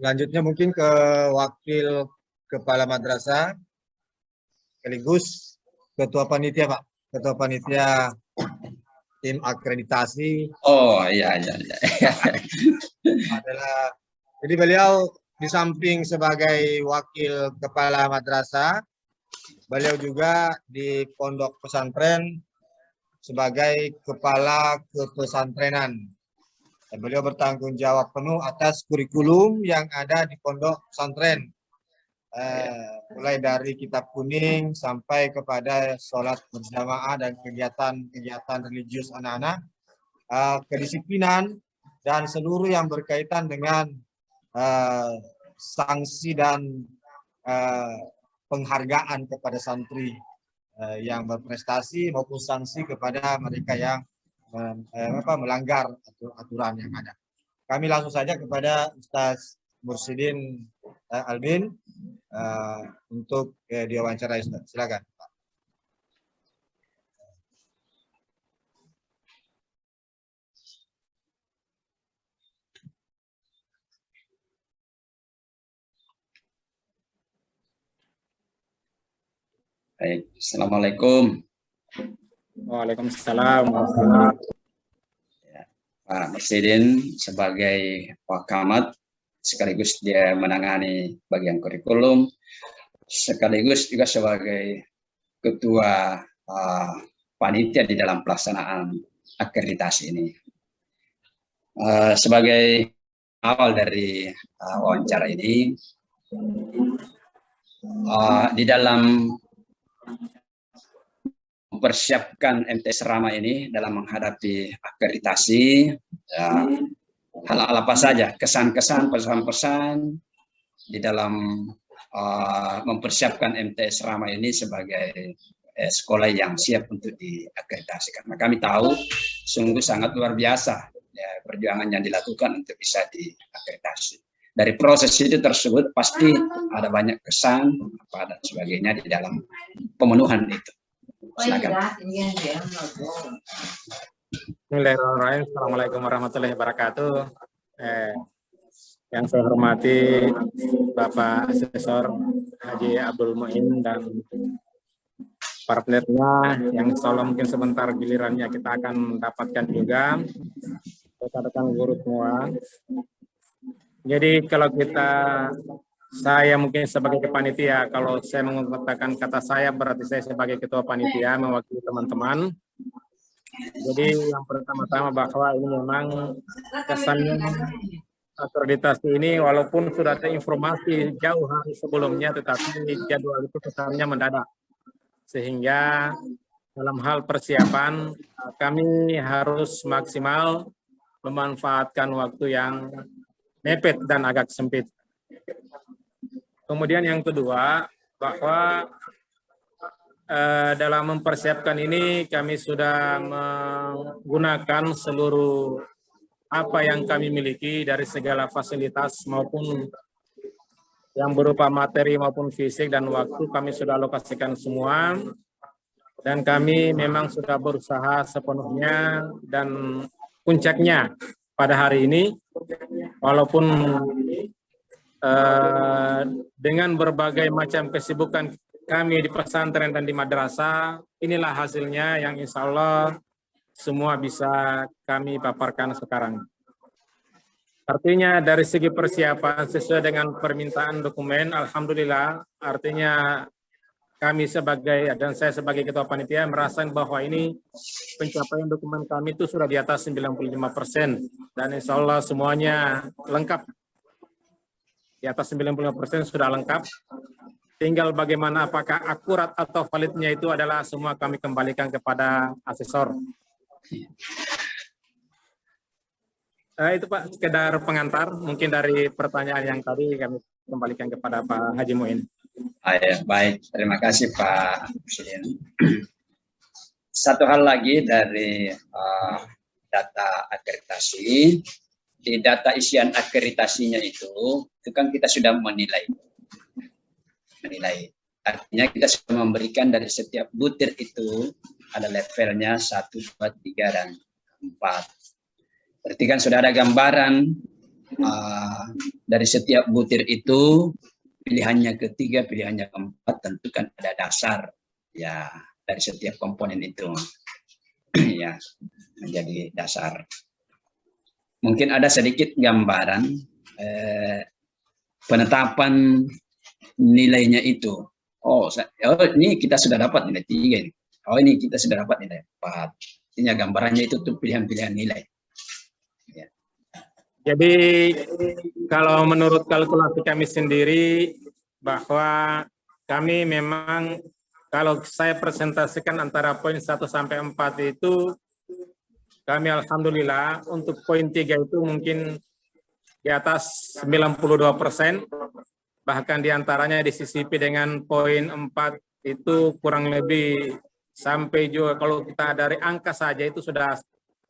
Selanjutnya mungkin ke Wakil Kepala Madrasah, sekaligus Ketua Panitia, Pak. Ketua Panitia Tim Akreditasi. Oh iya. Jadi beliau di samping sebagai Wakil Kepala Madrasah, beliau juga di Pondok Pesantren sebagai Kepala Kepesantrenan. Dan beliau bertanggung jawab penuh atas kurikulum yang ada di Pondok Pesantren. Mulai dari kitab kuning sampai kepada sholat berjamaah dan kegiatan-kegiatan religius anak-anak, kedisiplinan, dan seluruh yang berkaitan dengan sanksi dan penghargaan kepada santri yang berprestasi maupun sanksi kepada mereka yang melanggar aturan yang ada. Kami langsung saja kepada Ustaz Mursidin Albin untuk diwawancarai. Silakan. Baik, Assalamualaikum. Waalaikumsalam. Pak Mursidin sebagai Wakamat, sekaligus dia menangani bagian kurikulum, sekaligus juga sebagai Ketua Panitia di dalam pelaksanaan akreditasi ini. Sebagai awal dari wawancara ini, di dalam mempersiapkan MTS Rama ini dalam menghadapi akreditasi, hal apa saja, kesan-kesan, pesan-pesan di dalam mempersiapkan MTS Rama ini sebagai sekolah yang siap untuk diakreditasi. Karena kami tahu sungguh sangat luar biasa ya, perjuangan yang dilakukan untuk bisa diakreditasi. Dari proses itu tersebut pasti ada banyak kesan apa dan sebagainya di dalam pemenuhan itu. Silakan. Bismillahirrahmanirrahim. Assalamualaikum warahmatullahi wabarakatuh. Yang saya hormati Bapak Asesor Haji Abdul Muin dan para penelitinya yang insya Allah mungkin sebentar gilirannya kita akan dapatkan juga rekan-rekan guru semua. Jadi kalau saya mungkin sebagai panitia, kalau saya mengutarakan kata saya berarti saya sebagai ketua panitia mewakili teman-teman. Jadi yang pertama-tama bahwa ini memang kesannya akreditasi ini walaupun sudah ada informasi jauh hari sebelumnya, tetapi jadwal itu kesannya mendadak. Sehingga dalam hal persiapan kami harus maksimal memanfaatkan waktu yang mepet dan agak sempit. Kemudian yang kedua, bahwa dalam mempersiapkan ini kami sudah menggunakan seluruh apa yang kami miliki dari segala fasilitas maupun yang berupa materi maupun fisik dan waktu kami sudah alokasikan semua. Dan kami memang sudah berusaha sepenuhnya dan puncaknya pada hari ini, walaupun dengan berbagai macam kesibukan kami di pesantren dan di madrasah, inilah hasilnya yang insya Allah semua bisa kami paparkan sekarang. Artinya dari segi persiapan sesuai dengan permintaan dokumen, alhamdulillah, artinya kami dan saya sebagai ketua panitia merasa bahwa ini pencapaian dokumen kami itu sudah di atas 95% dan insya Allah semuanya lengkap. Di atas 95% sudah lengkap. Tinggal bagaimana apakah akurat atau validnya itu adalah semua kami kembalikan kepada asesor. Itu Pak, sekedar pengantar. Mungkin dari pertanyaan yang tadi kami kembalikan kepada Pak Haji Muin. Baik, terima kasih Pak Presiden. Satu hal lagi dari data akreditasi. Di data isian akreditasinya itu kan kita sudah menilai. Artinya kita sudah memberikan dari setiap butir itu ada levelnya 1, 2, 3, dan 4. Berarti kan sudah ada gambaran dari setiap butir itu pilihannya ketiga, pilihannya keempat, tentu kan ada dasar ya dari setiap komponen itu ya menjadi dasar. Mungkin ada sedikit gambaran penetapan nilainya itu. Oh, ini kita sudah dapat nilai 3 ini. Oh, ini kita sudah dapat nilai 4. Artinya gambarannya itu tuh pilihan-pilihan nilai. Ya. Jadi kalau menurut kalkulasi kami sendiri bahwa kami memang kalau saya presentasikan antara poin 1 sampai 4 itu kami alhamdulillah untuk poin 3 itu mungkin di atas 92%, bahkan diantaranya disisipi dengan poin 4 itu kurang lebih sampai juga kalau kita dari angka saja itu sudah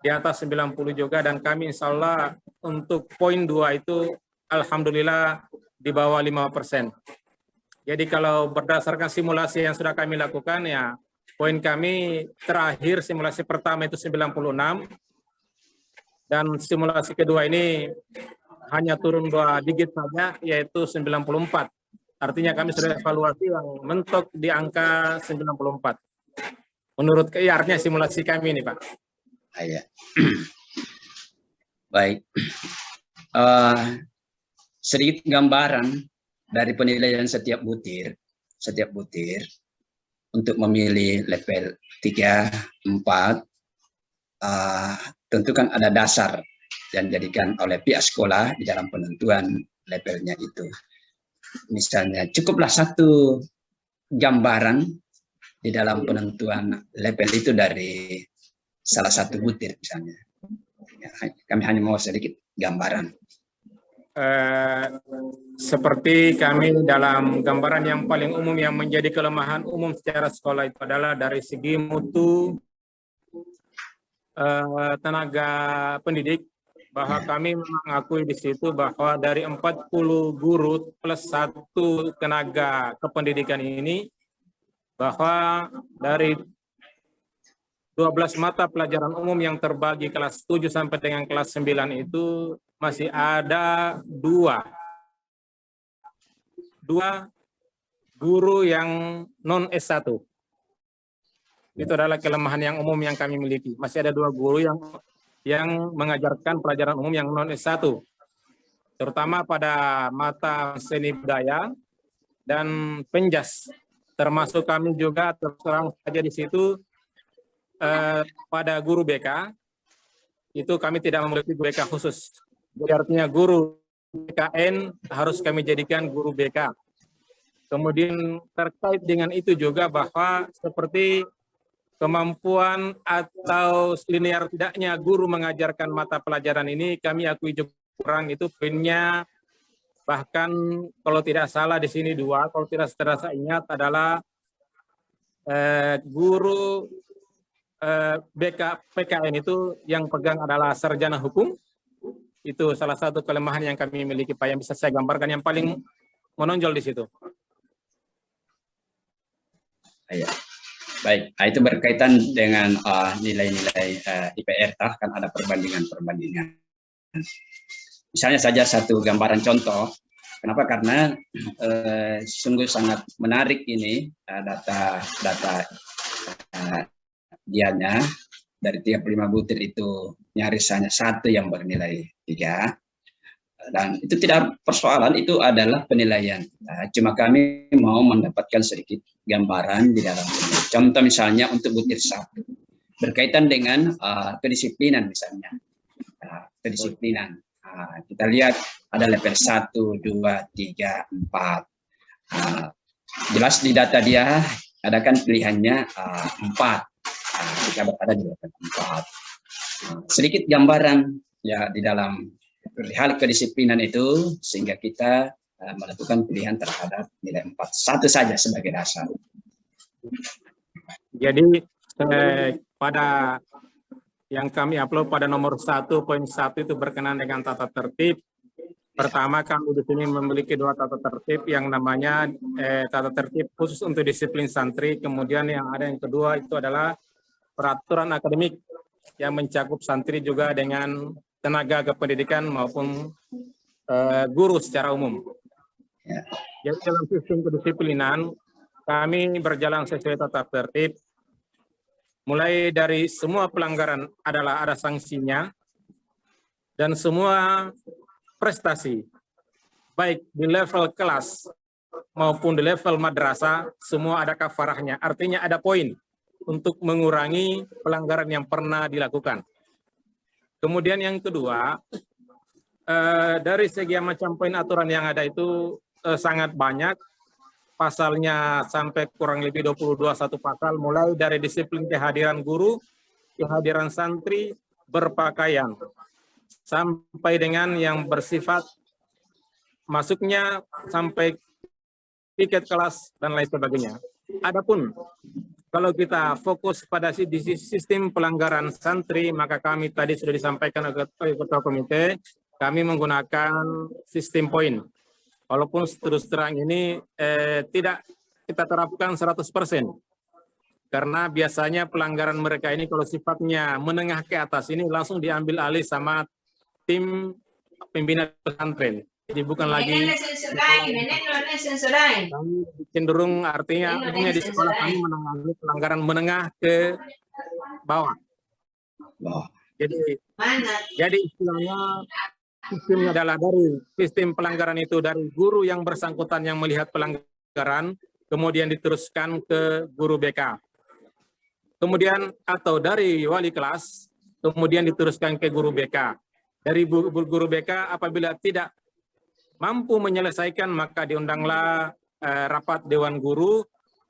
di atas 90 juga, dan kami insya Allah untuk poin 2 itu alhamdulillah di bawah 5%. Jadi kalau berdasarkan simulasi yang sudah kami lakukan ya poin kami terakhir simulasi pertama itu 96 dan simulasi kedua ini hanya turun 2 digit saja, yaitu 94. Artinya kami sudah evaluasi yang mentok di angka 94. Menurut artinya simulasi kami ini, Pak. Ya. Baik. Sedikit gambaran dari penilaian setiap butir untuk memilih level 3, 4, tentu kan ada dasar yang dijadikan oleh pihak sekolah di dalam penentuan levelnya itu. Misalnya cukuplah satu gambaran di dalam penentuan level itu dari salah satu butir misalnya. Kami hanya mau sedikit gambaran. Seperti kami dalam gambaran yang paling umum yang menjadi kelemahan umum secara sekolah itu adalah dari segi mutu tenaga pendidik, bahwa kami mengakui di situ bahwa dari 40 guru plus 1 tenaga kependidikan ini, bahwa dari 12 mata pelajaran umum yang terbagi kelas 7 sampai dengan kelas 9 itu masih ada 2 guru yang non S1. Itu adalah kelemahan yang umum yang kami miliki. Masih ada 2 guru yang mengajarkan pelajaran umum yang non S1, terutama pada mata seni budaya dan penjas. Termasuk kami juga terserang saja di situ pada guru BK, itu kami tidak memiliki BK khusus. Jadi artinya guru BKN harus kami jadikan guru BK. Kemudian terkait dengan itu juga bahwa seperti kemampuan atau linear tidaknya guru mengajarkan mata pelajaran ini kami akui juga kurang, itu poinnya bahkan kalau tidak salah di sini 2, kalau tidak terasa ingat adalah guru PKN itu yang pegang adalah sarjana hukum. Itu salah satu kelemahan yang kami miliki, Pak, yang bisa saya gambarkan yang paling menonjol di situ. Ya. Baik, itu berkaitan dengan nilai-nilai IPR, kan ada perbandingan. Misalnya saja satu gambaran contoh. Kenapa? Karena sungguh sangat menarik ini data dianya dari 35 butir itu nyaris hanya 1 yang bernilai 3. Dan itu tidak persoalan, itu adalah penilaian. Cuma kami mau mendapatkan sedikit gambaran di dalam ini. Contoh misalnya untuk butir 1 berkaitan dengan kedisiplinan misalnya. Kedisiplinan. Kita lihat ada level 1, 2, 3, 4. Jelas di data dia ada kan pilihannya 4. Kita berada di level 4. Sedikit gambaran ya di dalam hal kedisiplinan itu sehingga kita menentukan pilihan terhadap nilai 4. 1 saja sebagai dasar. Jadi pada yang kami upload pada nomor 1.1 itu berkenaan dengan tata tertib. Pertama, kami di sini memiliki 2 tata tertib yang namanya tata tertib khusus untuk disiplin santri. Kemudian yang ada yang kedua itu adalah peraturan akademik yang mencakup santri juga dengan tenaga kependidikan maupun guru secara umum. Ya. Jadi dalam sistem kedisiplinan kami berjalan sesuai tata tertib. Mulai dari semua pelanggaran adalah ada sanksinya dan semua prestasi baik di level kelas maupun di level madrasah semua ada kafarahnya. Artinya ada poin untuk mengurangi pelanggaran yang pernah dilakukan. Kemudian yang kedua, dari segi macam poin aturan yang ada itu sangat banyak. Pasalnya sampai kurang lebih 22 satu pasal, mulai dari disiplin kehadiran guru, kehadiran santri, berpakaian, sampai dengan yang bersifat masuknya sampai tiket kelas dan lain sebagainya. Adapun kalau kita fokus pada sistem pelanggaran santri, maka kami tadi sudah disampaikan oleh Ketua Komite, kami menggunakan sistem poin. Walaupun terus terang ini tidak kita terapkan 100%. Karena biasanya pelanggaran mereka ini kalau sifatnya menengah ke atas ini langsung diambil alih sama tim pembina pesantren. Jadi bukan lagi kami cenderung artinya di sekolah kami menangani pelanggaran menengah ke bawah. Jadi istilahnya sistemnya adalah dari sistem pelanggaran itu dari guru yang bersangkutan yang melihat pelanggaran, kemudian diteruskan ke guru BK. Kemudian atau dari wali kelas, kemudian diteruskan ke guru BK. Dari guru BK apabila tidak mampu menyelesaikan maka diundanglah rapat dewan guru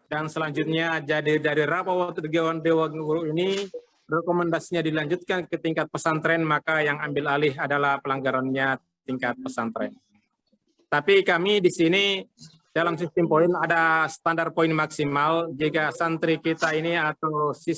dan selanjutnya jadi dari rapat dewan guru ini rekomendasinya dilanjutkan ke tingkat pesantren, maka yang ambil alih adalah pelanggarannya tingkat pesantren. Tapi kami di sini dalam sistem poin ada standar poin maksimal jika santri kita ini atau siswa